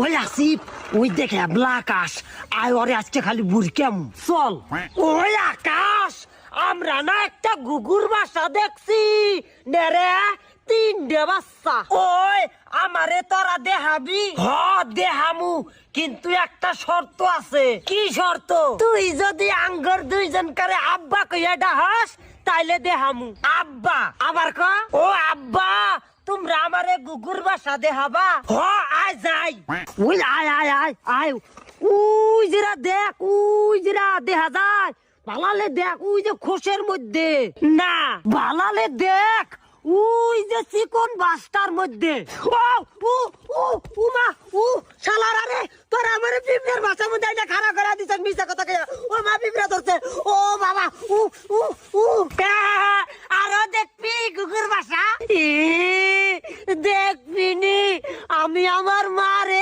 ওই আসিফ, ওই দেখে এবলা আকাশ, আয় ওরে আজকে খালি বুড়কেম চল। ওই আকাশ, আমরা না একটা গুগুর বাসা দেখছি নেরে, 3টে বাচ্চা। ওই আমারে তোরা দেখাবি? হ দেখামু, কিন্তু একটা শর্ত আছে। কি শর্ত? তুই যদি আঙ্গর 2জন করে আব্বা কইয়া ডাহাস তাইলে দেখামু। আব্বা? আবার ক ও আব্বা, তোমরা আমারে গুগুর বাসা দেখাবা? হ আয় যাই। ওই আয় আয় আয় আয়, উই জিরা দেখ, উই জিরা দেখা যায়। ভালালে দেখ, উই যে খোসের মধ্যে না, ভালালে দেখ উই যে চিকন বাস্তার মধ্যে। ও ও ও উমা ও শালারা রে, তোরা আমারে পিঁপড়ের বাসার মধ্যে